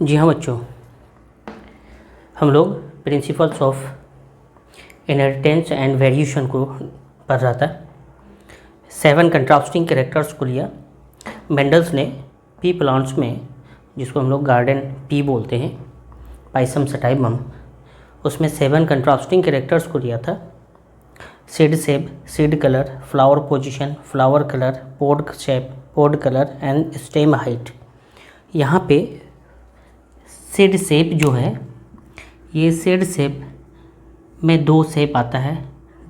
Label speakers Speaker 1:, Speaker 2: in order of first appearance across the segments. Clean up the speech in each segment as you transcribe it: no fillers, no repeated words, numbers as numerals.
Speaker 1: जी हाँ बच्चों, हम लोग principles of inheritance and variation को पढ़ रहा था। 7 कंट्रास्टिंग कैरेक्टर्स को लिया मेंडल्स ने पी प्लांट्स में, जिसको हम लोग गार्डन पी बोलते हैं, पाइसम सटाइबम, उसमें 7 कंट्रास्टिंग कैरेक्टर्स को लिया था। Seed shape, seed colour, flower position, flower colour, pod shape, pod colour and stem height. यहाँ पे सीड शेप जो है, ये सीड शेप में 2 शेप आता है,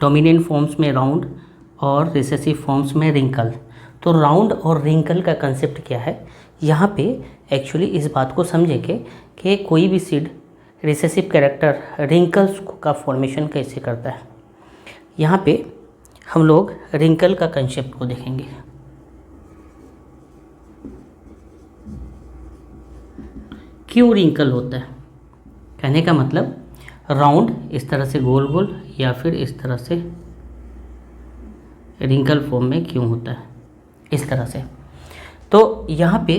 Speaker 1: डोमिनेंट फॉर्म्स में राउंड और रिसेसिव फॉर्म्स में रिंकल। तो राउंड और रिंकल का कंसेप्ट क्या है, यहाँ पे एक्चुअली इस बात को समझेंगे कि कोई भी सीड रिसेसिव कैरेक्टर रिंकल्स का फॉर्मेशन कैसे करता है। यहाँ पे हम लोग रिंकल का कंसेप्ट को देखेंगे। क्यों रिंकल होता है, कहने का मतलब राउंड इस तरह से गोल गोल या फिर इस तरह से रिंकल फॉर्म में क्यों होता है, इस तरह से। तो यहाँ पे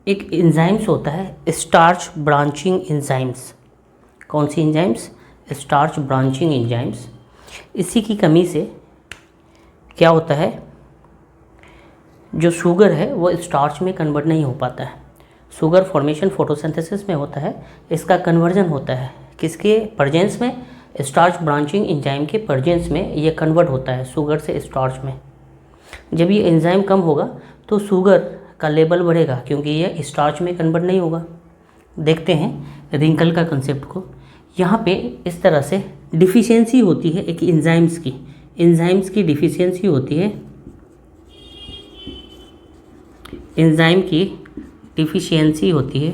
Speaker 1: एक एंजाइम्स होता है, स्टार्च ब्रांचिंग एंजाइम्स। कौन सी एंजाइम्स? Starch branching enzymes. इसी की कमी से क्या होता है, जो शुगर है वो स्टार्च में कन्वर्ट नहीं हो पाता है। शुगर फॉर्मेशन फोटोसिंथेसिस में होता है, इसका कन्वर्जन होता है किसके प्रेजेंस में? स्टार्च ब्रांचिंग एंजाइम के प्रेजेंस में ये कन्वर्ट होता है शुगर से स्टार्च में। जब ये एंजाइम कम होगा तो शुगर का लेवल बढ़ेगा, क्योंकि ये स्टार्च में कन्वर्ट नहीं होगा। देखते हैं रिंकल का कंसेप्ट को। यहाँ पे इस तरह से डिफिशियंसी होती है एक एंजाइम्स की डिफिशियंसी होती है, एंजाइम की डिफिशियंसी होती है।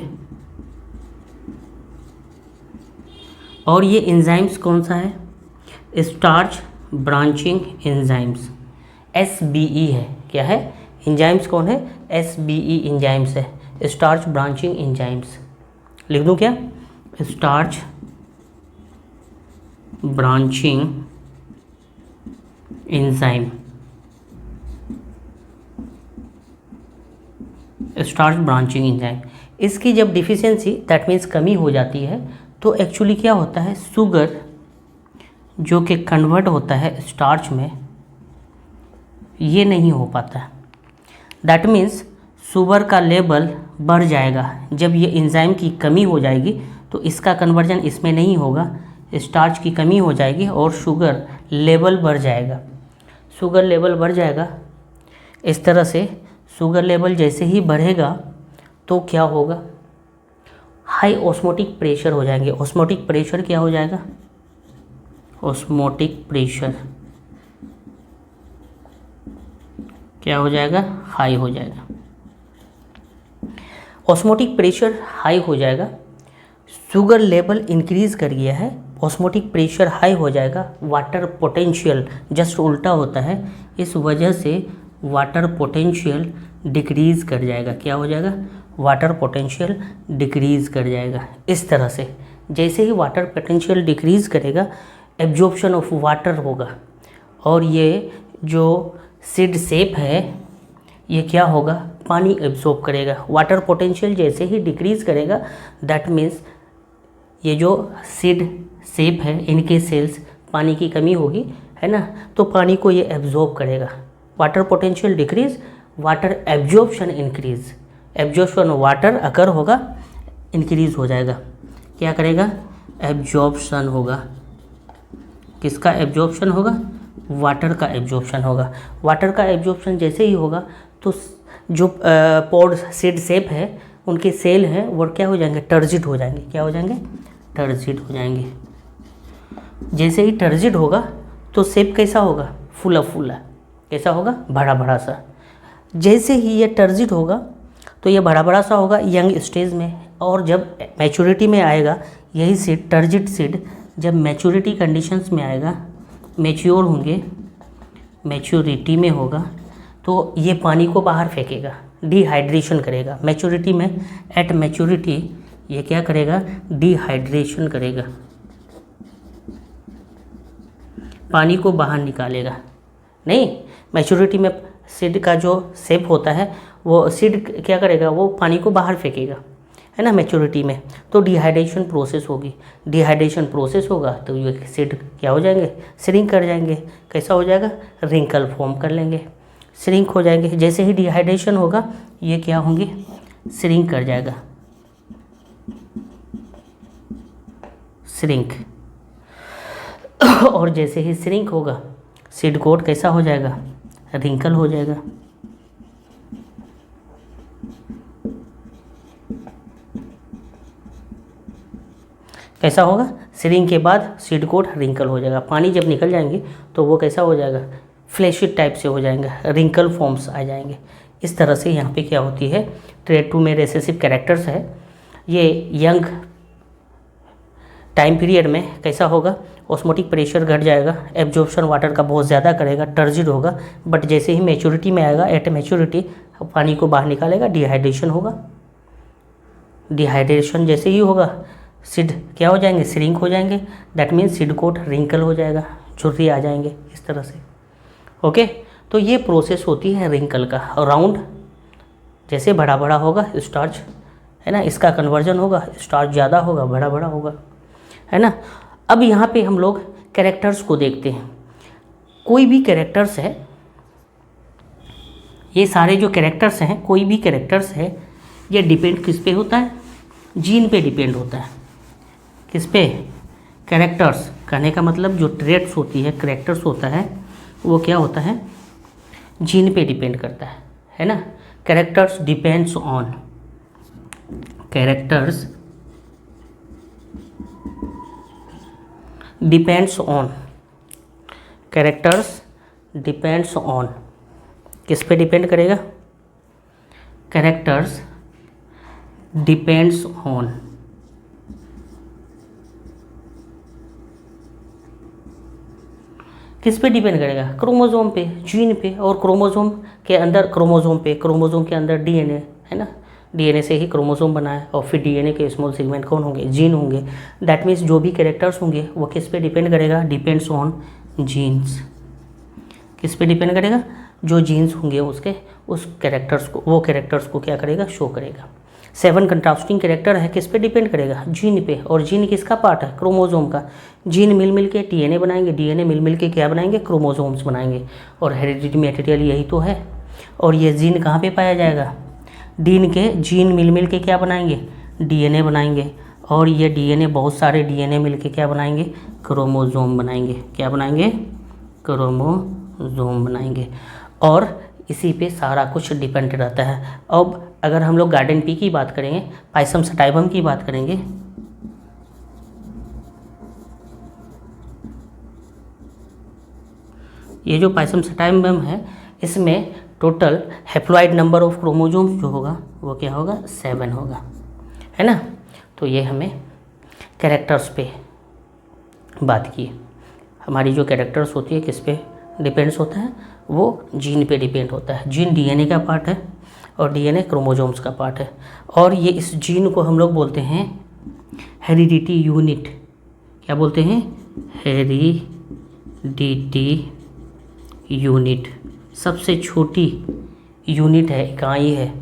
Speaker 1: और ये एंजाइम्स कौन सा है? स्टार्च ब्रांचिंग एंजाइम्स, SBE है। क्या है? एंजाइम्स कौन है? SBE एंजाइम्स है, स्टार्च ब्रांचिंग एंजाइम्स। लिख दूं क्या? Starch branching enzyme, starch branching enzyme. इसकी जब डिफिशियंसी दैट मीन्स कमी हो जाती है तो एक्चुअली क्या होता है, शुगर जो कि कन्वर्ट होता है स्टार्च में, ये नहीं हो पाता है। दैट मीन्स शुगर का लेवल बढ़ जाएगा। जब ये एंजाइम की कमी हो जाएगी तो इसका कन्वर्जन इसमें नहीं होगा, स्टार्च की कमी हो जाएगी और शुगर लेवल बढ़ जाएगा। शुगर लेवल बढ़ जाएगा इस तरह से। शुगर लेवल जैसे ही बढ़ेगा तो क्या होगा, हाई ऑस्मोटिक प्रेशर हो जाएंगे। ऑस्मोटिक प्रेशर क्या हो जाएगा? ऑस्मोटिक प्रेशर क्या हो जाएगा? हाई हो जाएगा। ऑस्मोटिक प्रेशर हाई हो जाएगा, शुगर लेवल इंक्रीज कर गया है, ऑस्मोटिक प्रेशर हाई हो जाएगा। वाटर पोटेंशियल जस्ट उल्टा होता है, इस वजह से वाटर पोटेंशियल डिक्रीज़ कर जाएगा। क्या हो जाएगा? वाटर पोटेंशियल डिक्रीज़ कर जाएगा। इस तरह से जैसे ही वाटर पोटेंशियल डिक्रीज़ करेगा, एब्जॉर्प्शन ऑफ वाटर होगा और ये जो सीड शेप है ये क्या होगा, पानी एब्जॉर्ब करेगा। वाटर पोटेंशियल जैसे ही डिक्रीज़ करेगा, दैट मीन्स ये जो सीड शेप है इनके सेल्स, पानी की कमी होगी, है ना, तो पानी को ये एब्जॉर्ब करेगा। Water potential decrease, water absorption increase. Absorption water अगर होगा, इंक्रीज हो जाएगा। क्या करेगा? एब्जॉर्प्शन होगा। किसका एब्जॉर्प्शन होगा? वाटर का एब्जॉर्प्शन होगा। वाटर का एब्जॉर्प्शन जैसे ही होगा तो जो पॉड सीड शेप है उनके सेल हैं वो क्या हो जाएंगे? टर्जिड हो जाएंगे। क्या हो जाएंगे? टर्जिड हो जाएंगे। जैसे ही टर्जिड होगा तो शेप कैसा होगा? फूला फूला। कैसा होगा? बड़ा बड़ा सा। जैसे ही ये टर्जिड होगा तो ये बड़ा बड़ा सा होगा यंग स्टेज में, और जब मैच्योरिटी में आएगा यही सीड, टर्जिड सीड, जब मैच्योरिटी कंडीशंस में आएगा, मैच्योर होंगे, मैच्योरिटी में होगा तो ये पानी को बाहर फेंकेगा, डिहाइड्रेशन करेगा। मैच्योरिटी में, एट मैच्योरिटी ये क्या करेगा? डिहाइड्रेशन करेगा, पानी को बाहर निकालेगा। नहीं, मैच्योरिटी में सीड का जो शेप होता है वो सीड क्या करेगा? वो पानी को बाहर फेंकेगा। है ना, मैच्योरिटी में, तो डिहाइड्रेशन प्रोसेस होगी। डिहाइड्रेशन प्रोसेस होगा तो ये सीड क्या हो जाएंगे, श्रिंक कर जाएंगे। कैसा हो जाएगा, रिंकल फॉर्म कर लेंगे, श्रिंक हो जाएंगे। जैसे ही डिहाइड्रेशन होगा ये क्या होंगे, श्रिंक कर जाएगा, श्रिंक। और जैसे ही श्रिंक होगा सीड कोट कैसा हो जाएगा, रिंकल हो जाएगा। कैसा होगा, श्रिंक के बाद सीड कोट रिंकल हो जाएगा। पानी जब निकल जाएंगे तो वो कैसा हो जाएगा, फ्लैशिड टाइप से हो जाएंगे, रिंकल फॉर्म्स आ जाएंगे। इस तरह से यहाँ पे क्या होती है, ट्रेड 2 में रिसेसिव कैरेक्टर्स है। ये यंग टाइम पीरियड में कैसा होगा, ऑस्मोटिक प्रेशर घट जाएगा, एब्जॉर्प्शन वाटर का बहुत ज़्यादा करेगा, टर्जिड होगा। बट जैसे ही मैच्योरिटी में आएगा, एट मैच्योरिटी पानी को बाहर निकालेगा, डिहाइड्रेशन होगा। डिहाइड्रेशन जैसे ही होगा सीड क्या हो जाएंगे, श्रिंक हो जाएंगे। That means seed coat wrinkle हो जाएगा, झुर्री आ जाएंगे इस तरह से। ओके, तो ये प्रोसेस होती है रिंकल का। राउंड जैसे बड़ा बड़ा होगा स्टार्च, है ना, इसका कन्वर्जन होगा, स्टार्च ज़्यादा होगा, बड़ा बड़ा होगा, है ना। अब यहाँ पे हम लोग कैरेक्टर्स को देखते हैं। कोई भी कैरेक्टर्स है, ये सारे जो कैरेक्टर्स हैं, कोई भी कैरेक्टर्स है, ये डिपेंड किस पे होता है, जीन पे डिपेंड होता है। किस पे, कैरेक्टर्स, कहने का मतलब जो ट्रेट्स होती है, कैरेक्टर्स होता है, वो क्या होता है, जीन पे डिपेंड करता है ना। Characters depends on, characters depends on, characters depends on, किस पे डिपेंड करेगा, कैरेक्टर्स डिपेंड्स ऑन, किस पे डिपेंड करेगा, क्रोमोसोम पे, जीन पे। और क्रोमोसोम के अंदर, क्रोमोसोम के अंदर डीएनए है ना, डीएनए से ही क्रोमोसोम बना है। और फिर डीएनए के स्मॉल सेगमेंट कौन होंगे, जीन होंगे। दैट मीन्स जो भी कैरेक्टर्स होंगे वो किस पे डिपेंड करेगा, डिपेंड्स ऑन जीन्स। किस पे डिपेंड करेगा, जो जीन्स होंगे उसके, उस कैरेक्टर्स को, वो कैरेक्टर्स को क्या करेगा, शो करेगा। 7 कंट्रास्टिंग कैरेक्टर है, किस पे डिपेंड करेगा, जीन पे। और जीन किसका पार्ट है, क्रोमोसोम का। जीन मिल के डीएनए बनाएंगे, डीएनए मिल के क्या बनाएंगे, क्रोमोसोम्स बनाएंगे। और हेरिडिटी मटेरियल यही तो है। और ये जीन कहाँ पे पाया जाएगा, जीन मिल के क्या बनाएंगे, डीएनए बनाएंगे। और ये डीएनए, बहुत सारे डीएनए मिल के क्या बनाएंगे, क्रोमोसोम बनाएंगे। क्या बनाएंगे, क्रोमोसोम बनाएंगे। और इसी पे सारा कुछ डिपेंड रहता है। अब अगर हम लोग गार्डन पी की बात करेंगे, पाइसम सटाइवम की बात करेंगे, ये जो पाइसम सटाइवम है, इसमें total haploid number of chromosomes जो होगा वो क्या होगा, 7 होगा, है ना। तो ये हमें कैरेक्टर्स पे बात की। हमारी जो कैरेक्टर्स होती है किस पे डिपेंड्स होता है, वो जीन पे डिपेंड होता है। जीन डीएनए का पार्ट है और डीएनए क्रोमोसोम्स का पार्ट है। और ये इस जीन को हम लोग बोलते हैं हेरिडिटी यूनिट। क्या बोलते हैं, हेरिडिटी यूनिट। सबसे छोटी यूनिट है, इकाई है,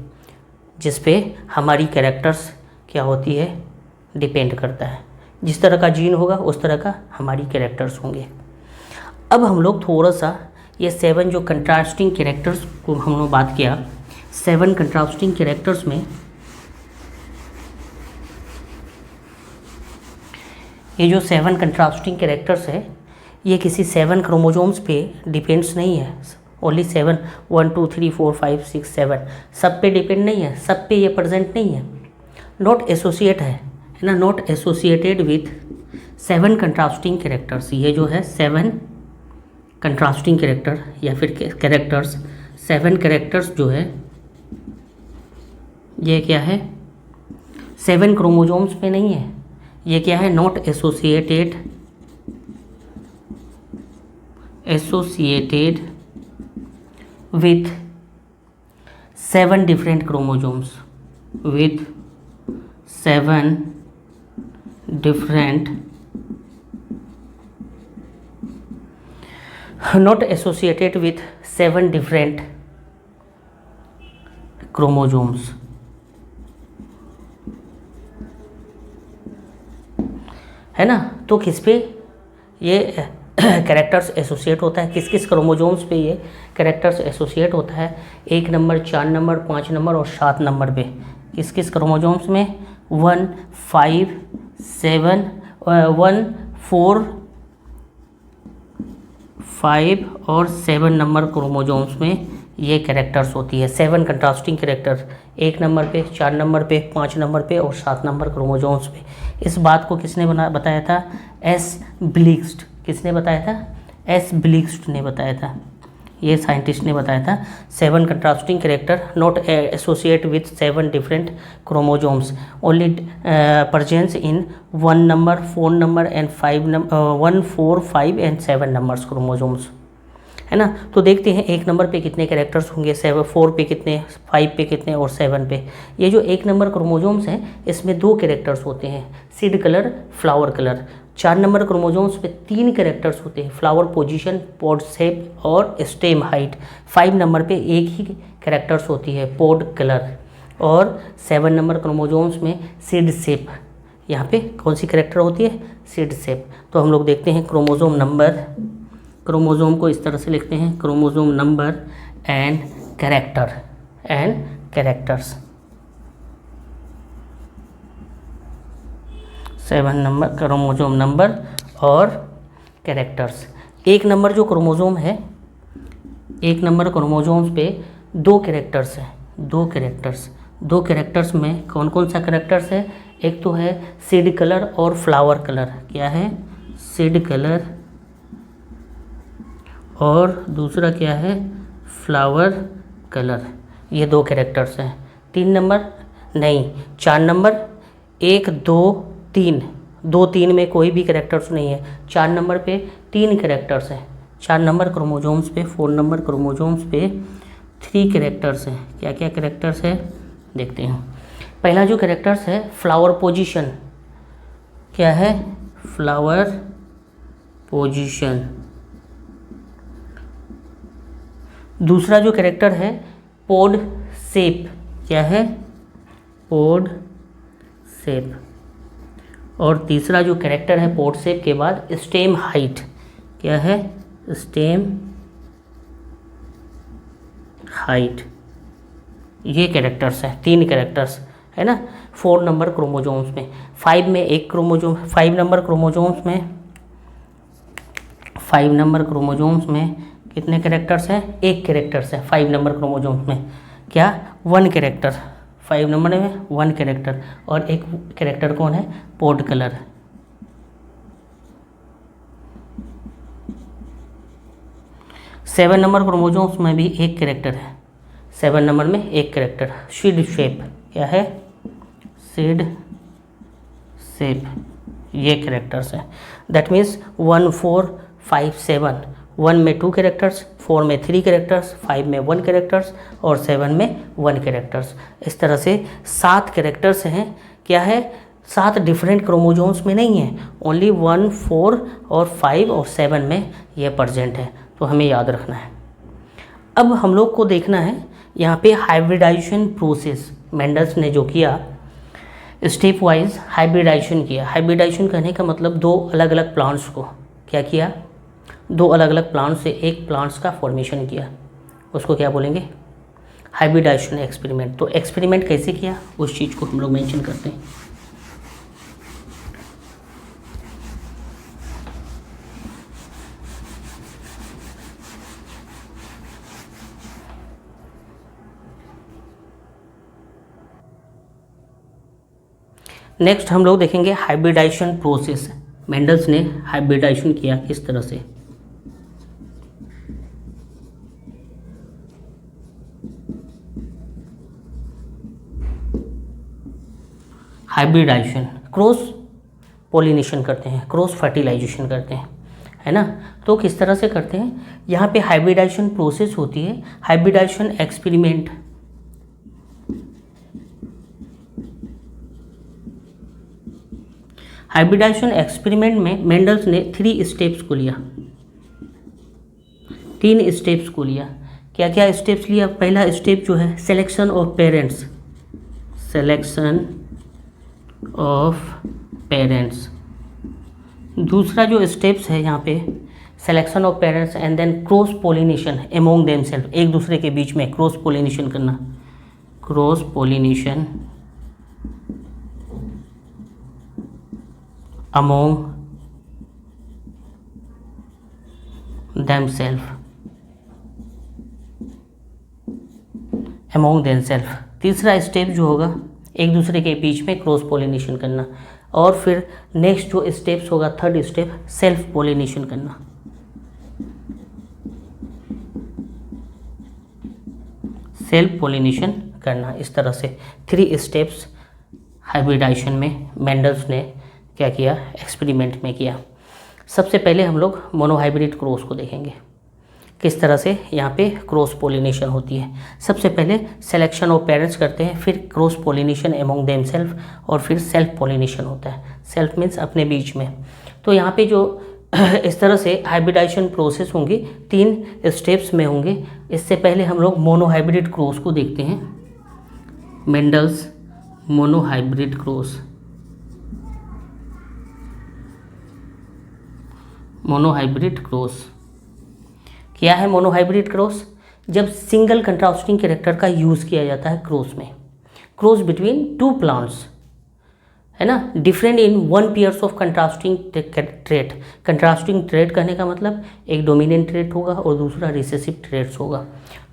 Speaker 1: जिस पे हमारी कैरेक्टर्स क्या होती है, डिपेंड करता है। जिस तरह का जीन होगा उस तरह का हमारी कैरेक्टर्स होंगे। अब हम लोग थोड़ा सा ये 7 जो कंट्रास्टिंग कैरेक्टर्स को हम लोग बात किया, 7 कंट्रास्टिंग कैरेक्टर्स में ये जो 7 कंट्रास्टिंग कैरेक्टर्स है, ये किसी 7 क्रोमोसोम्स पे डिपेंड्स नहीं है। ओनली 7, 1 2 3 4 5 6 7 सब पे डिपेंड नहीं है, सब पे ये प्रेजेंट नहीं है। नॉट एसोसिएट है ना, not associated with 7 contrasting characters. ये जो है 7 कंट्रास्टिंग कैरेक्टर या फिर कैरेक्टर्स, 7 कैरेक्टर्स जो है ये क्या है, 7 क्रोमोसोम्स पे नहीं है। ये क्या है, not associated with 7 different chromosomes, with 7 different, not associated with 7 different chromosomes, है ना। तो किस पे ये कैरेक्टर्स एसोसिएट होता है, किस किस क्रोमोजोम्स पे ये कैरेक्टर्स एसोसिएट होता है? 1 नंबर, 4 नंबर, 5 नंबर और 7 नंबर पे किस किस क्रोमोजोम्स में? 1, 5, 7, 1, 4, 5 और 7 नंबर क्रोमोजोम्स में ये कैरेक्टर्स होती है। 7 कंट्रास्टिंग कैरेक्टर 1 नंबर पे, 4 नंबर पे, 5 नंबर पे और 7 नंबर क्रोमोजोम्स पे। इस बात को किसने बताया था? एस ब्लिक्स्ट। किसने बताया था? एस ब्लिक्स्ट ने बताया था, ये साइंटिस्ट ने बताया था। 7 contrasting character not associate with 7 different chromosomes, only presence in 1 number, 4 number and 1, 4, 5 and 7 numbers chromosomes, है ना। तो देखते हैं 1 नंबर पे कितने कैरेक्टर्स होंगे, 4 पे कितने, 5 पे कितने और 7 पे। ये जो 1 नंबर क्रोमोजोम्स हैं इसमें 2 कैरेक्टर्स होते हैं, seed colour, flower colour. 4 number chromosomes पे 3 कैरेक्टर्स होते हैं, फ्लावर पोजीशन, पॉड शेप और स्टेम हाइट। 5 नंबर पे एक ही कैरेक्टर्स होती है, पॉड कलर। और 7 नंबर क्रोमोजोम्स में सीड शेप, यहाँ पे कौन सी कैरेक्टर होती है? Seed shape. तो हम लोग देखते हैं क्रोमोजोम नंबर, क्रोमोजोम को इस तरह से लिखते हैं, chromosome number and characters. 7 number chromosome number और कैरेक्टर्स। 1 नंबर जो क्रोमोजोम है, 1 नंबर क्रोमोजोम्स पे 2 कैरेक्टर्स हैं, 2 कैरेक्टर्स में कौन कौन सा कैरेक्टर्स है? एक तो है सीड कलर और फ्लावर कलर। क्या है? सीड कलर और दूसरा क्या है? Flower colour. ये 2 कैरेक्टर्स हैं। 3 नंबर नहीं, 4 नंबर, 1, 2, 3, 2, 3 में कोई भी कैरेक्टर्स नहीं है। 4 नंबर पे 3 कैरेक्टर्स हैं, 4 नंबर क्रोमोजोम्स पे, 4 नंबर क्रोमोजोम्स पे 3 कैरेक्टर्स हैं। क्या क्या कैरेक्टर्स है देखते हैं। पहला जो कैरेक्टर्स है फ्लावर पोजीशन। क्या है? Flower position. दूसरा जो कैरेक्टर है पॉड शेप। क्या है? Pod shape. और तीसरा जो कैरेक्टर है पॉड शेप के बाद स्टेम हाइट। क्या है? Stem height. ये कैरेक्टर्स हैं, 3 कैरेक्टर्स, है ना। 4 नंबर क्रोमोजोम्स में, 5 में एक क्रोमोजोम, 5 नंबर क्रोमोजोम्स में, 5 नंबर क्रोमोजोम्स में कितने कैरेक्टर्स हैं? 1 कैरेक्टर्स है 5 नंबर क्रोमोजोम्स में। क्या? 1 कैरेक्टर। 5 नंबर में 1 कैरेक्टर और एक कैरेक्टर कौन है? Pod colour. Seven number chromosomes में भी 1 कैरेक्टर है, 7 नंबर में 1 कैरेक्टर, सीड शेप। क्या है? Seed shape. ये कैरेक्टर्स हैं। दैट मीन्स 1, 4, 5, 7, 1 में 2 कैरेक्टर्स, 4 में 3 कैरेक्टर्स, 5 में 1 कैरेक्टर्स और 7 में 1 कैरेक्टर्स। इस तरह से 7 कैरेक्टर्स हैं। क्या है? 7 डिफरेंट क्रोमोजोम्स में नहीं है, ओनली 1, 4 और 5 और 7 में ये प्रेजेंट है। तो हमें याद रखना है। अब हम लोग को देखना है यहाँ पे हाइब्रिडाइजेशन प्रोसेस मेंडल्स ने जो किया, स्टेप वाइज हाइब्रिडाइजेशन किया। हाइब्रिडाइजेशन कहने का मतलब 2 अलग अलग प्लांट्स को क्या किया? 2 अलग अलग प्लांट्स से एक प्लांट्स का फॉर्मेशन किया। उसको क्या बोलेंगे? Hybridisation experiment. तो एक्सपेरिमेंट कैसे किया उस चीज़ को हम लोग मेंशन करते हैं। नेक्स्ट हम लोग देखेंगे हाइब्रिडाइजेशन प्रोसेस। मेंडल्स ने हाइब्रिडाइजेशन किया किस तरह से। हाइब्रिडाइजेशन क्रॉस पोलिनेशन करते हैं, क्रॉस फर्टिलाइजेशन करते हैं, है ना। तो किस तरह से करते हैं? यहाँ पे हाइब्रिडाइजेशन प्रोसेस होती है, हाइब्रिडाइजेशन एक्सपेरिमेंट। हाइब्रिडाइजेशन एक्सपेरिमेंट में मेंडल्स ने 3 स्टेप्स को लिया, 3 स्टेप्स को लिया। क्या क्या स्टेप्स लिया? पहला स्टेप जो है selection of parents, selection of parents. दूसरा जो स्टेप्स है यहाँ पे, selection of parents and then cross pollination among themselves, एक दूसरे के बीच में क्रॉस पोलिनेशन करना, cross pollination among themselves, among themselves. तीसरा स्टेप जो होगा, एक दूसरे के बीच में क्रॉस पोलिनेशन करना। और फिर नेक्स्ट जो स्टेप्स होगा, थर्ड स्टेप, सेल्फ पोलिनेशन करना। सेल्फ पोलिनेशन करना। इस तरह से 3 स्टेप्स हाइब्रिडाइजेशन में मेंडल्स ने क्या किया, एक्सपेरिमेंट में किया। सबसे पहले हम लोग मोनोहाइब्रिड क्रॉस को देखेंगे, किस तरह से यहाँ पे क्रॉस पोलिनेशन होती है। सबसे पहले सिलेक्शन ऑफ पेरेंट्स करते हैं, फिर क्रॉस पोलिनेशन एमोंग देमसेल्फ, और फिर सेल्फ पोलिनेशन होता है। सेल्फ मीन्स अपने बीच में। तो यहाँ पे जो इस तरह से हाइब्रिडाइजेशन प्रोसेस होंगी 3 स्टेप्स में होंगे। इससे पहले हम लोग मोनोहाइब्रिड क्रॉस को देखते हैं, Mendel's monohybrid cross. Monohybrid cross क्या है? मोनोहाइब्रिड क्रॉस जब सिंगल कंट्रास्टिंग कैरेक्टर का यूज़ किया जाता है क्रॉस में, क्रॉस बिटवीन 2 प्लांट्स, है ना, different in 1 pairs of contrasting trait. Contrasting trait कहने का मतलब एक डोमिनेंट ट्रेट होगा और दूसरा रिसेसिव ट्रेट्स होगा।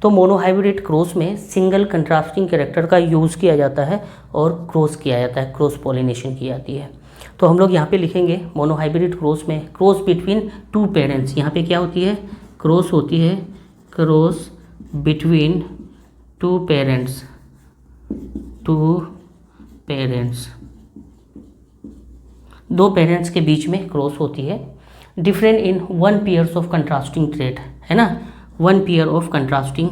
Speaker 1: तो मोनोहाइब्रिड क्रॉस में सिंगल कंट्रास्टिंग कैरेक्टर का यूज़ किया जाता है और क्रॉस किया जाता है, क्रॉस पोलिनेशन की जाती है। तो हम लोग यहाँ पे लिखेंगे मोनोहाइब्रिड क्रॉस में क्रॉस बिटवीन 2 पेरेंट्स। यहाँ पे क्या होती है? क्रॉस होती है, cross between 2 parents, 2 parents, 2 parents के बीच में क्रॉस होती है। Different in 1 pairs of contrasting trait, है ना, 1 पेयर ऑफ कंट्रास्टिंग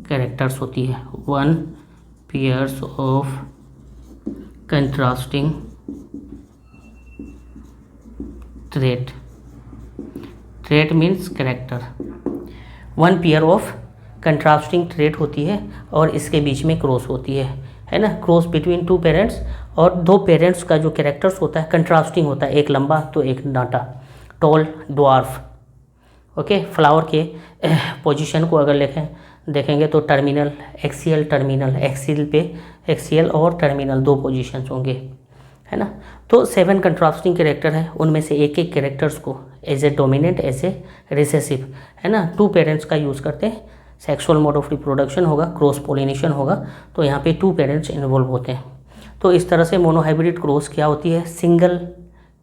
Speaker 1: कैरेक्टर्स होती है, 1 pairs of contrasting trait. Trait means character. 1 pair of contrasting trait होती है और इसके बीच में क्रॉस होती है ना, क्रॉस बिटवीन 2 पेरेंट्स। और 2 पेरेंट्स का जो कैरेक्टर्स होता है कंट्रास्टिंग होता है, एक लंबा तो एक नाटा, टॉल, ड्वार्फ। ओके, फ्लावर के पोजीशन को अगर देखेंगे तो टर्मिनल, एक्सियल, टर्मिनल, एक्सियल पे एक्सियल और टर्मिनल 2 पोजीशंस होंगे, है ना। तो 7 कंट्रास्टिंग कैरेक्टर है, उनमें से एक कैरेक्टर्स को as a dominant, as a recessive, है ना, 2 पेरेंट्स का यूज़ करते हैं। सेक्सुअल मोड ऑफ रिप्रोडक्शन होगा, क्रॉस पोलिनेशन होगा, तो यहाँ पे 2 पेरेंट्स इन्वॉल्व होते हैं। तो इस तरह से मोनोहाइब्रिड क्रॉस क्या होती है? सिंगल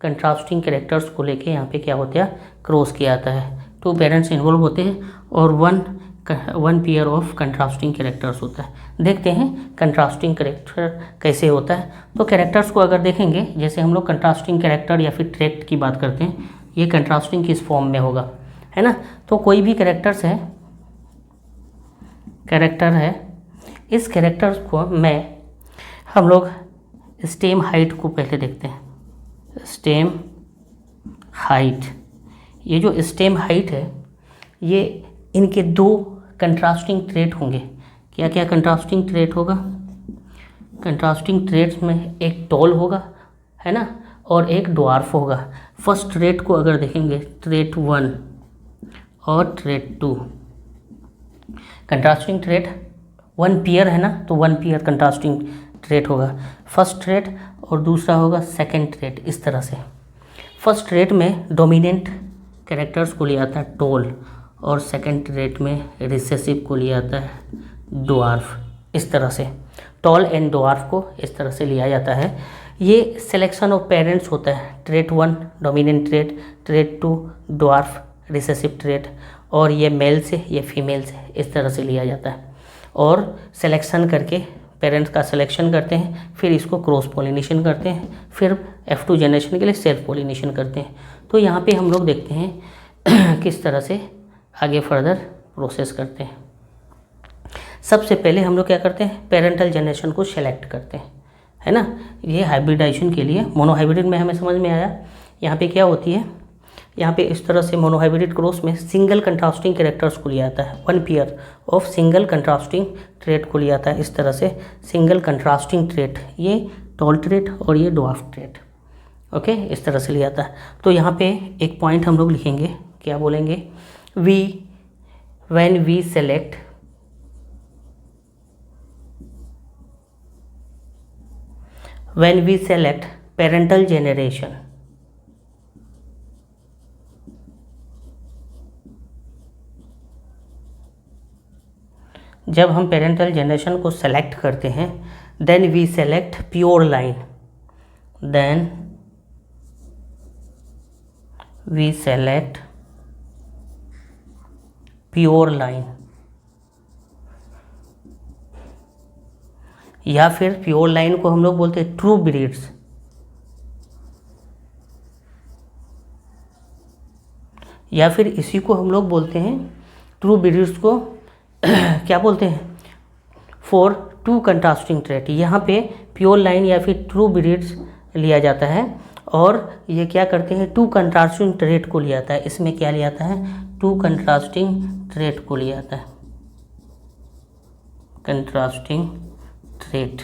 Speaker 1: कंट्रास्टिंग कैरेक्टर्स को लेके यहाँ पे क्या होता है? क्रॉस किया जाता है। 2 पेरेंट्स इन्वॉल्व होते हैं और 1 पेयर ऑफ कंट्रास्टिंग कैरेक्टर्स होता है। देखते हैं कंट्रास्टिंग कैरेक्टर कैसे होता है। तो कैरेक्टर्स को अगर देखेंगे, जैसे हम लोग कंट्रास्टिंग कैरेक्टर या फिर ट्रेट की बात करते हैं, ये कंट्रास्टिंग किस फॉर्म में होगा, है ना। तो कोई भी कैरेक्टर है, इस कैरेक्टर्स को हम लोग स्टेम हाइट को पहले देखते हैं। स्टेम हाइट, ये जो स्टेम हाइट है, ये इनके 2 कंट्रास्टिंग ट्रेट होंगे। क्या क्या कंट्रास्टिंग ट्रेट होगा? कंट्रास्टिंग ट्रेट्स में एक टॉल होगा, है ना, और एक ड्वार्फ होगा। फर्स्ट ट्रेट को अगर देखेंगे, ट्रेट 1 और ट्रेट 2, कंट्रास्टिंग ट्रेट 1 पेयर है ना, तो 1 पेयर कंट्रास्टिंग ट्रेट होगा फर्स्ट ट्रेट, और दूसरा होगा सेकंड ट्रेट। इस तरह से फर्स्ट ट्रेट में डोमिनेंट कैरेक्टर्स को लिया जाता है टॉल, और सेकंड ट्रेट में रिसेसिव को लिया जाता है ड्वार्फ। इस तरह से टॉल एंड ड्वार्फ को इस तरह से लिया जाता है। ये सिलेक्शन ऑफ पेरेंट्स होता है, trait 1 dominant trait, trait 2 dwarf recessive trait, और ये मेल से, ये फीमेल से, इस तरह से लिया जाता है। और सिलेक्शन करके पेरेंट्स का सिलेक्शन करते हैं, फिर इसको क्रॉस पोलिनेशन करते हैं, फिर F2 जनरेशन के लिए सेल्फ पोलिनेशन करते हैं। तो यहाँ पे हम लोग देखते हैं किस तरह से आगे फर्दर प्रोसेस करते हैं। सबसे पहले हम लोग क्या करते हैं? पेरेंटल जनरेशन को सेलेक्ट करते हैं, है ना। ये हाइब्रिडाइजेशन के लिए, मोनोहाइब्रिड में हमें समझ में आया। यहाँ पे क्या होती है, यहाँ पे इस तरह से मोनोहाइब्रिड क्रॉस में सिंगल कंट्रास्टिंग कैरेक्टर्स को लिया जाता है, 1 pair of single contrasting trait को लिया जाता है। इस तरह से सिंगल कंट्रास्टिंग ट्रेट, ये टॉल ट्रेट और ये ड्वार्फ ट्रेट। ओके, इस तरह से लिया था। तो यहाँ पे एक पॉइंट हम लोग लिखेंगे, क्या बोलेंगे, when we select parental generation, जब हम पेरेंटल जनरेशन को सेलेक्ट करते हैं, then we select pure line, then we select pure line, या फिर प्योर लाइन को हम लोग बोलते हैं ट्रू ब्रीड्स, या फिर इसी को हम लोग बोलते हैं ट्रू ब्रीड्स को क्या बोलते हैं, फॉर टू कंट्रास्टिंग ट्रेट। यहाँ पे प्योर लाइन या फिर ट्रू ब्रीड्स लिया जाता है, और ये क्या करते हैं, टू कंट्रास्टिंग ट्रेट को लिया जाता है। इसमें क्या लिया जाता है, टू कंट्रास्टिंग ट्रेट को लिया जाता है, contrasting trait.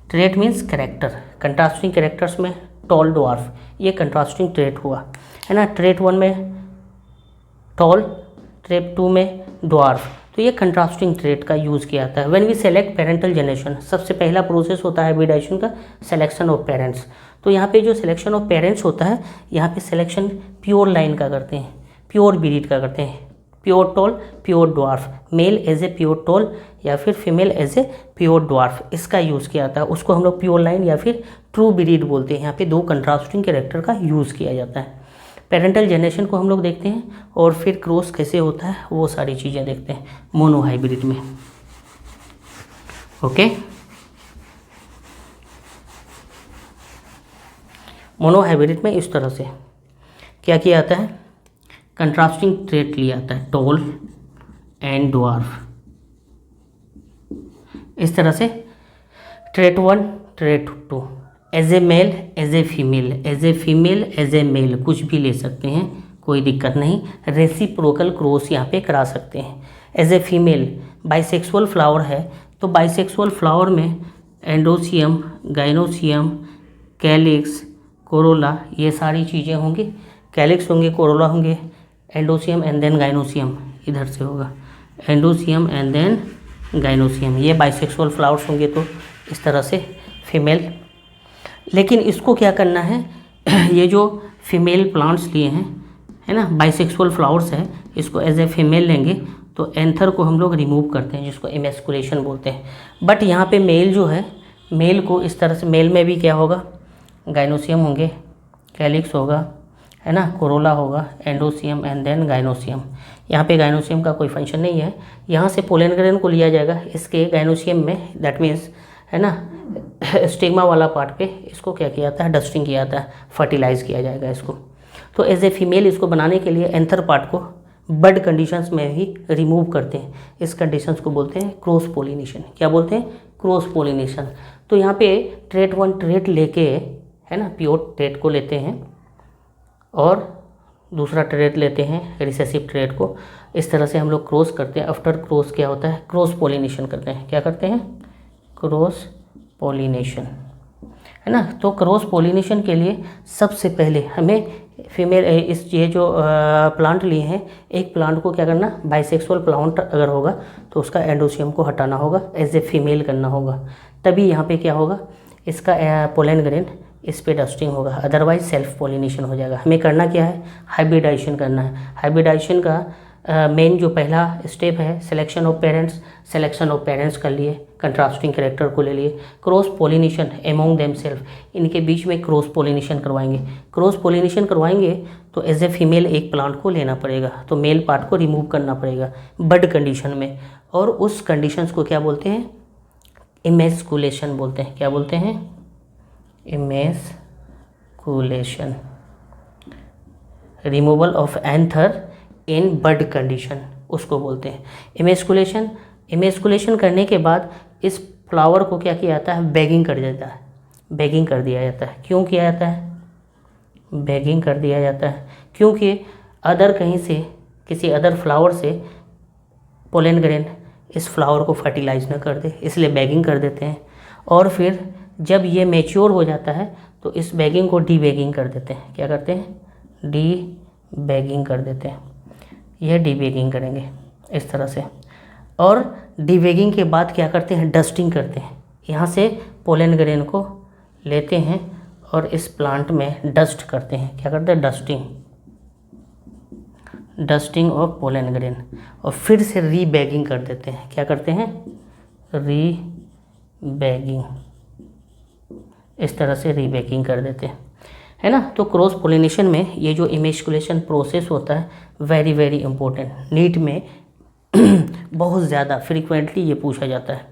Speaker 1: Trait means character, contrasting characters में टॉल ड्वार्फ, ये कंट्रास्टिंग ट्रेट हुआ है ना। ट्रेट 1 में टॉल, ट्रेट 2 में ड्वार्फ, तो ये कंट्रास्टिंग ट्रेट का यूज़ किया जाता है। When we select parental generation, सबसे पहला प्रोसेस होता है हाइब्रिडाइजेशन का, सिलेक्शन ऑफ पेरेंट्स। तो यहाँ पे जो सिलेक्शन ऑफ पेरेंट्स होता है, यहाँ पे सिलेक्शन प्योर लाइन का करते हैं, प्योर ब्रीड का करते हैं, pure tall, pure dwarf, male as a pure tall या फिर female as a pure dwarf, इसका यूज़ किया जाता है। उसको हम लोग प्योर लाइन या फिर ट्रू ब्रीड बोलते हैं। यहाँ पे दो कंट्रास्टिंग कैरेक्टर का यूज़ किया जाता है। पेरेंटल जनरेशन को हम लोग देखते हैं, और फिर क्रॉस कैसे होता है वो सारी चीज़ें देखते हैं मोनो हाइब्रिड में। ओके, मोनो हाइब्रिड में इस तरह से क्या किया जाता है, कंट्रास्टिंग ट्रेट लिया जाता है, टॉल एंड ड्वार्फ, इस तरह से trait 1, trait 2, as a male, as a female, as a female, as a male, कुछ भी ले सकते हैं, कोई दिक्कत नहीं। रेसिप्रोकल क्रॉस यहाँ पे करा सकते हैं। As a female bisexual flower है, तो बाइसेक्सुअल फ्लावर में एंडोसियम, गाइनोसियम, कैलिक्स, कोरोला, ये सारी चीज़ें होंगी। कैलिक्स होंगे, कोरोला होंगे, एंडोसियम एंड देन गाइनोसियम, इधर से होगा एंडोसियम एंड देन गाइनोसियम, ये बाइसेक्सुअल फ्लावर्स होंगे। तो इस तरह से फीमेल, लेकिन इसको क्या करना है, ये जो फीमेल प्लांट्स लिए हैं, है ना, बाइसेक्सुअल फ्लावर्स है, इसको एज ए फीमेल लेंगे तो एंथर को हम लोग रिमूव करते हैं, जिसको इमेस्कुलेशन बोलते हैं। बट यहाँ पे मेल जो है, मेल को इस तरह से, मेल में भी क्या होगा, गाइनोसियम होंगे, कैलिक्स होगा, है ना, कोरोला होगा, एंडोसियम एंड देन गाइनोसियम। यहाँ पे गाइनोसियम का कोई फंक्शन नहीं है। यहाँ से पोलन ग्रेन को लिया जाएगा इसके गाइनोसियम में, दैट मीन्स, है ना, स्टिग्मा वाला पार्ट पे इसको क्या किया जाता है, डस्टिंग किया जाता है, फर्टिलाइज किया जाएगा इसको। तो एज ए फीमेल इसको बनाने के लिए एंथर पार्ट को बड कंडीशंस में ही रिमूव करते हैं। इस कंडीशंस को बोलते हैं क्रॉस पोलिनेशन। क्या बोलते हैं, क्रॉस पोलिनेशन। तो यहाँ पे ट्रेट 1 ट्रेट लेके, है ना, प्योर ट्रेट को लेते हैं और दूसरा ट्रेट लेते हैं रिसेसिव ट्रेट को। इस तरह से हम लोग क्रॉस करते हैं। आफ्टर क्रॉस क्या होता है, क्रॉस पोलिनेशन करते हैं। क्या करते हैं, क्रॉस पोलिनेशन, है ना। तो क्रॉस पोलिनेशन के लिए सबसे पहले हमें फीमेल, इस ये जो प्लांट लिए हैं, एक प्लांट को क्या करना, बाइसेक्सुअल प्लांट अगर होगा तो उसका एंडोसियम को हटाना होगा, एज ए फीमेल करना होगा, तभी यहाँ पे क्या होगा, इसका पोलन ग्रेन इस पे डस्टिंग होगा, अदरवाइज सेल्फ पोलिनेशन हो जाएगा। हमें करना क्या है, हाइब्रिडाइजेशन करना है। हाइब्रिडाइजेशन का मेन जो पहला स्टेप है, selection of parents. Selection of parents कर लिए, कंट्रास्टिंग कैरेक्टर को ले लिए। Cross pollination among them self, इनके बीच में क्रॉस पोलिनेशन करवाएंगे। क्रॉस पोलिनेशन करवाएंगे तो एज ए फीमेल एक प्लांट को लेना पड़ेगा, तो मेल पार्ट को रिमूव करना पड़ेगा बड कंडीशन में, और उस कंडीशंस को क्या बोलते हैं, इमेस्कुलेशन बोलते हैं। क्या बोलते हैं, emasculation, removal of anther in bud condition, उसको बोलते हैं इमेस्कुलेशन। इमेस्कुलेशन करने के बाद इस फ्लावर को क्या किया जाता है, बैगिंग कर देता है, बैगिंग कर दिया जाता है। क्यों किया जाता है, बैगिंग कर दिया जाता है क्योंकि अदर कहीं से, किसी अदर फ्लावर से पोलन ग्रेन इस फ्लावर को फर्टिलाइज ना कर दे, इसलिए बैगिंग कर देते हैं। और फिर जब ये मैच्योर हो जाता है तो इस बैगिंग को डी बैगिंग कर देते हैं। क्या करते हैं? डी बैगिंग कर देते हैं। यह डी बैगिंग करेंगे इस तरह से। और डी बैगिंग के बाद क्या करते हैं? डस्टिंग करते हैं। यहाँ से पोलन ग्रेन को लेते हैं और इस प्लांट में डस्ट करते हैं। क्या करते हैं? Dusting of pollen grain. और फिर से री बैगिंग कर देते हैं। क्या करते हैं? री बैगिंग। इस तरह से री बैगिंग कर देते हैं, है ना। तो क्रॉस पोलिनेशन में ये जो इमेस्कुलेशन प्रोसेस होता है वेरी वेरी इंपॉर्टेंट, नीट में बहुत ज़्यादा फ्रीक्वेंटली ये पूछा जाता है।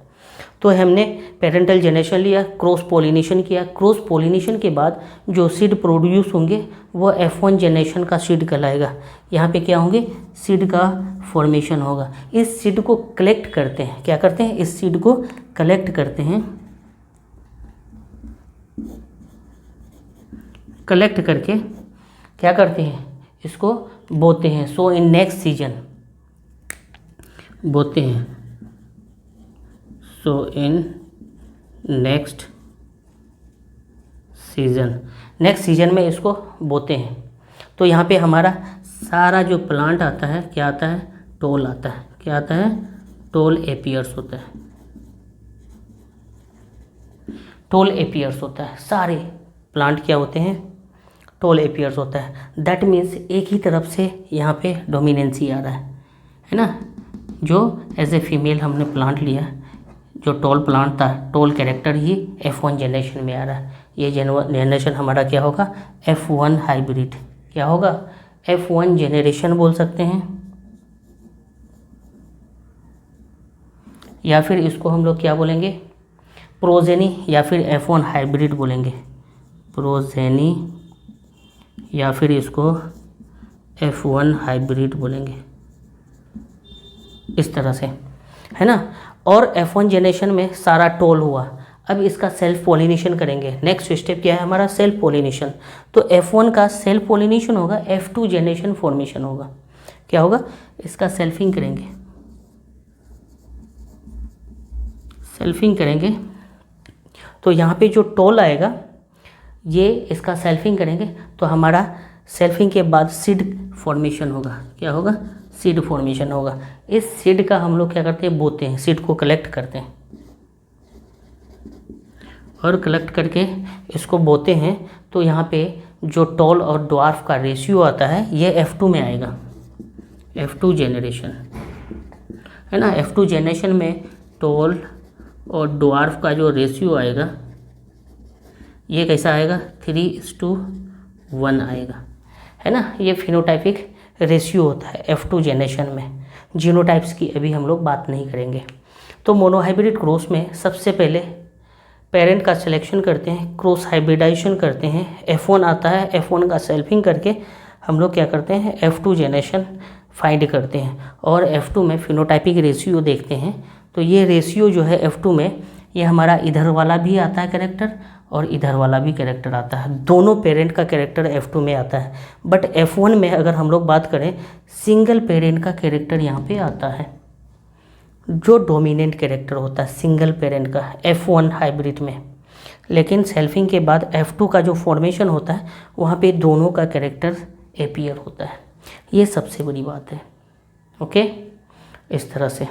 Speaker 1: तो हमने पेरेंटल जेनेरेशन लिया, क्रॉस पोलिनेशन किया। क्रॉस पोलिनेशन के बाद जो सीड प्रोड्यूस होंगे वो F1 जेनेरेशन का सीड कहलाएगा। यहाँ पे क्या होंगे? सीड का फॉर्मेशन होगा। इस सीड को कलेक्ट करते हैं। क्या करते हैं? इस सीड को कलेक्ट करते हैं। कलेक्ट करके क्या करते हैं? इसको बोते हैं। सो इन नेक्स्ट सीजन बोते हैं। सो इन नेक्स्ट सीजन में इसको बोते हैं। तो यहाँ पे हमारा सारा जो प्लांट आता है क्या आता है? टोल आता है। क्या आता है? टोल एपियर्स होता है। टोल एपियर्स होता है। सारे प्लांट क्या होते हैं? टोल एपियर्स होता है। दैट मीन्स एक ही तरफ से यहाँ पे डोमिनेंसी आ रहा है ना। जो एज ए फीमेल हमने प्लांट लिया, जो टोल प्लांट था, टोल कैरेक्टर ही F1 जनरेशन में आ रहा है। ये जनरेशन हमारा क्या होगा? F1 hybrid. क्या होगा? F1 जनरेशन बोल सकते हैं, या फिर इसको हम लोग क्या बोलेंगे? प्रोजेनी, या फिर F1 हाइब्रिड बोलेंगे। प्रोजेनी, या फिर इसको F1 हाइब्रिड बोलेंगे, इस तरह से, है ना। और F1 जनरेशन में सारा टोल हुआ। अब इसका सेल्फ पोलिनेशन करेंगे। नेक्स्ट स्टेप क्या है हमारा? Self pollination. तो F1 का सेल्फ पोलिनेशन होगा, F2 जनरेशन फॉर्मेशन होगा। क्या होगा? इसका सेल्फिंग करेंगे। सेल्फिंग करेंगे तो यहाँ पे जो टोल आएगा ये इसका सेल्फिंग करेंगे तो हमारा सेल्फिंग के बाद सीड फॉर्मेशन होगा। क्या होगा? सीड फॉर्मेशन होगा। इस सीड का हम लोग क्या करते हैं? बोते हैं। सीड को कलेक्ट करते हैं और कलेक्ट करके इसको बोते हैं। तो यहाँ पे जो टॉल और ड्वार्फ का रेशियो आता है ये F2 में आएगा। F2 जनरेशन, है ना। F2 जनरेशन में टॉल और ड्वार्फ का जो रेशियो आएगा ये कैसा आएगा? 3:1 आएगा, है ना। ये फिनोटाइपिक रेशियो होता है F2 जनरेशन में। जीनोटाइप्स की अभी हम लोग बात नहीं करेंगे। तो मोनोहाइब्रिड क्रॉस में सबसे पहले पेरेंट का सिलेक्शन करते हैं, क्रॉस हाइब्रिडाइजेशन करते हैं, F1 आता है, F1 का सेल्फिंग करके हम लोग क्या करते हैं? F2 जनरेशन फाइंड करते हैं और F2 में फिनोटाइपिक रेशियो देखते हैं। तो ये रेशियो जो है F2 में, ये हमारा इधर वाला भी आता है कैरेक्टर और इधर वाला भी कैरेक्टर आता है। दोनों पेरेंट का कैरेक्टर F2 में आता है। बट F1 में अगर हम लोग बात करें, सिंगल पेरेंट का कैरेक्टर यहाँ पे आता है, जो डोमिनेंट कैरेक्टर होता है सिंगल पेरेंट का F1 हाइब्रिड में। लेकिन सेल्फिंग के बाद F2 का जो फॉर्मेशन होता है वहाँ पे दोनों का कैरेक्टर अपीयर होता है। ये सबसे बड़ी बात है। ओके, इस तरह से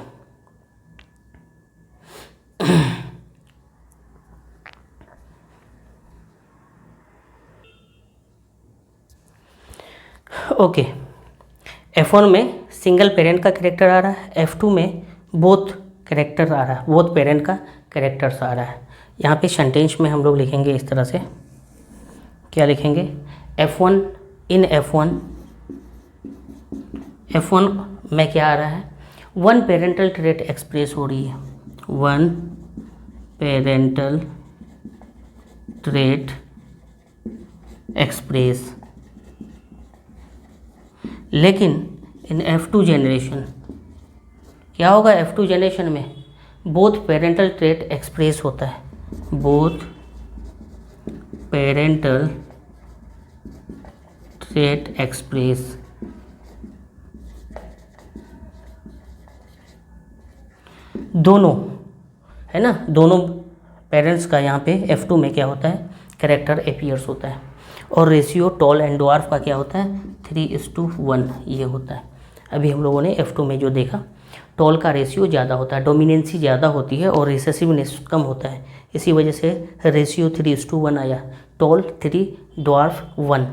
Speaker 1: ओके। F1 में सिंगल पेरेंट का कैरेक्टर आ रहा है, F2 में बोथ कैरेक्टर आ रहा है, बोथ पेरेंट का कैरेक्टर्स आ रहा है। यहाँ पे सेंटेंस में हम लोग लिखेंगे इस तरह से, क्या लिखेंगे? F1 इन F1 में क्या आ रहा है? वन पेरेंटल ट्रेट एक्सप्रेस हो रही है, वन पेरेंटल ट्रेट एक्सप्रेस। लेकिन इन F2 जनरेशन क्या होगा? F2 जनरेशन में बोथ पेरेंटल ट्रेट एक्सप्रेस होता है, बोथ पेरेंटल ट्रेट एक्सप्रेस। दोनों, है ना, दोनों पेरेंट्स का यहाँ पे F2 में क्या होता है, कैरेक्टर अपीयर्स होता है। और रेशियो टॉल एंड ड्वार्फ का क्या होता है, 3:1 ये होता है। अभी हम लोगों ने F2 में जो देखा, टॉल का रेशियो ज़्यादा होता है, डोमिनेंसी ज़्यादा होती है और रिसेसिवनेस कम होता है, इसी वजह से रेशियो 3:1 आया, टॉल 3, ड्वार्फ 1,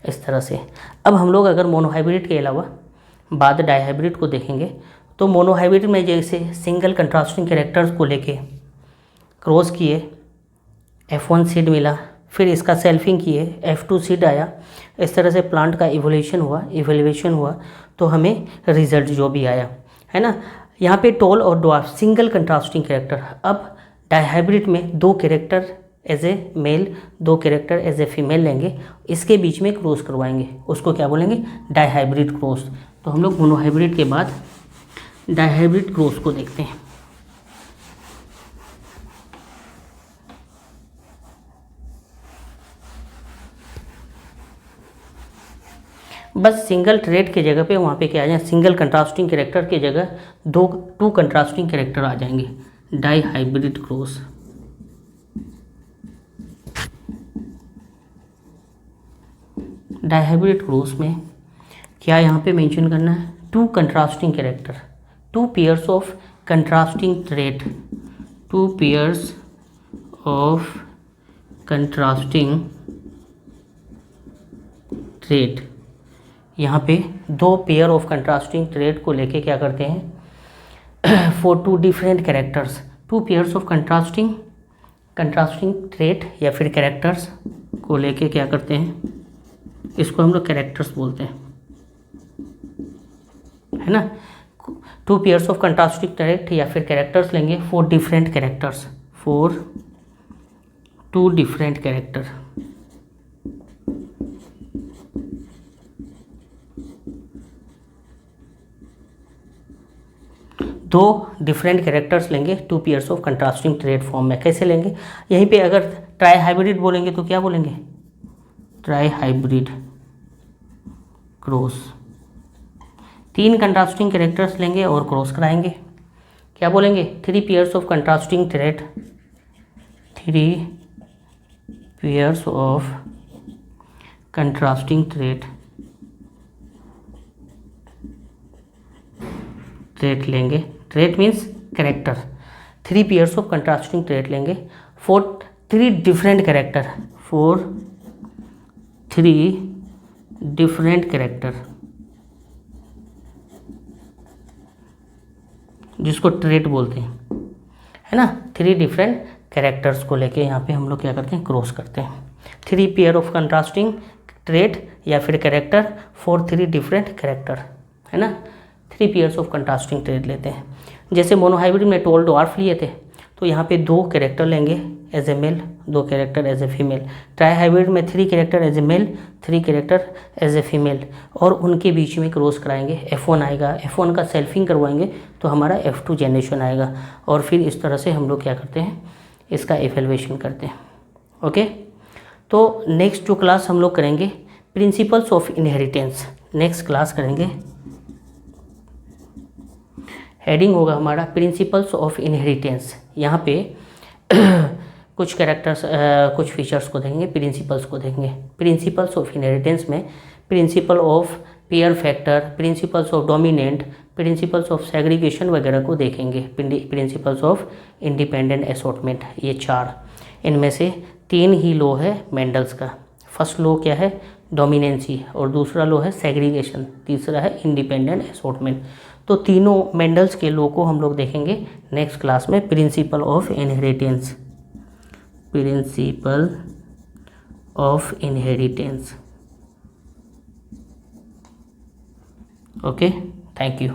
Speaker 1: इस तरह से। अब हम लोग अगर मोनोहाइब्रिड के अलावा बाद डाईहाइब्रिड को देखेंगे, तो मोनोहाइब्रिड में जैसे सिंगल कंट्रास्टिंग कैरेक्टर्स को लेके क्रॉस किए, F1 सीड मिला, फिर इसका सेल्फिंग किए, F2 सीड आया, इस तरह से प्लांट का इवोल्यूशन हुआ तो हमें रिजल्ट जो भी आया है ना। यहाँ पे टॉल और ड्वार्फ सिंगल कंट्रास्टिंग कैरेक्टर। अब डाईहाइब्रिड में 2 character as a male, 2 character as a female लेंगे, इसके बीच में क्रॉस करवाएंगे, उसको क्या बोलेंगे, डाईहाइब्रिड क्रॉस। तो हम लोग मोनोहाइब्रिड के बाद डाईहाइब्रिड क्रॉस को देखते हैं। बस सिंगल ट्रेट के जगह पे वहाँ पे क्या आ जाए, सिंगल कंट्रास्टिंग कैरेक्टर के जगह 2 कंट्रास्टिंग कैरेक्टर आ जाएंगे, डाईहाइब्रिड क्रॉस। डाईहाइब्रिड क्रॉस में क्या यहाँ पे मेंशन करना है, 2 contrasting character, 2 pairs of contrasting trait, 2 pairs of contrasting trait. यहाँ पे 2 पेयर ऑफ कंट्रास्टिंग ट्रेट को लेके क्या करते हैं, for 2 different characters, 2 pairs of contrasting trait या फिर कैरेक्टर्स को लेके क्या करते हैं, इसको हम लोग कैरेक्टर्स बोलते हैं, है ना। 2 पेयर्स ऑफ कंट्रास्टिंग ट्रेट या फिर कैरेक्टर्स लेंगे for different characters, for 2 different character. दो डिफरेंट कैरेक्टर्स लेंगे 2 pairs of contrasting trait form में। कैसे लेंगे, यहीं पे अगर ट्राई हाइब्रिड बोलेंगे तो क्या बोलेंगे, tri hybrid cross. 3 contrasting characters लेंगे और क्रॉस कराएंगे, क्या बोलेंगे, 3 pairs of contrasting trait, 3 pairs of contrasting trait लेंगे, trait means character, 3 pairs of contrasting trait लेंगे for 3 different character, for 3 different character, जिसको ट्रेट बोलते हैं, है ना। 3 डिफरेंट कैरेक्टर्स को लेके यहाँ पे हम लोग क्या करते हैं, क्रॉस करते हैं। 3 पेयर ऑफ कंट्रास्टिंग ट्रेट या फिर कैरेक्टर फॉर 3 डिफरेंट कैरेक्टर, है ना। 3 पेयर्स ऑफ कंट्रास्टिंग ट्रेट लेते हैं। जैसे मोनोहाइब्रिड में टॉल ड्वार्फ लिए थे, तो यहाँ पे 2 कैरेक्टर लेंगे as a male, 2 character as a female. Trihybrid में 3 character as a male, 3 character as a female, और उनके बीच में क्रॉस कराएंगे, F1 आएगा, F1 का सेल्फिंग करवाएंगे तो हमारा F2 जनरेशन आएगा, और फिर इस तरह से हम लोग क्या करते हैं, इसका इवैल्यूएशन करते हैं। ओके, तो नेक्स्ट जो क्लास हम लोग करेंगे, principles of inheritance, next class करेंगे। हेडिंग होगा हमारा प्रिंसिपल्स ऑफ इनहेरिटेंस। यहाँ पे कुछ कैरेक्टर्स, कुछ फीचर्स को देखेंगे, प्रिंसिपल्स को देखेंगे। प्रिंसिपल्स ऑफ इनहेरिटेंस में principle of pair factor, principles of dominant, principles of segregation वगैरह को देखेंगे। प्रिंसिपल्स ऑफ इंडिपेंडेंट असॉर्टमेंट, ये 4, इनमें से 3 ही लॉ है मेंडल्स का। फर्स्ट लॉ क्या है, डोमिनेंसी, और दूसरा लॉ है सेग्रीगेशन, तीसरा है इंडिपेंडेंट असॉर्टमेंट। तो तीनों मेंडल्स के लॉ को हम लोग देखेंगे नेक्स्ट क्लास में। Principle of inheritance, principle of inheritance. Okay, thank you.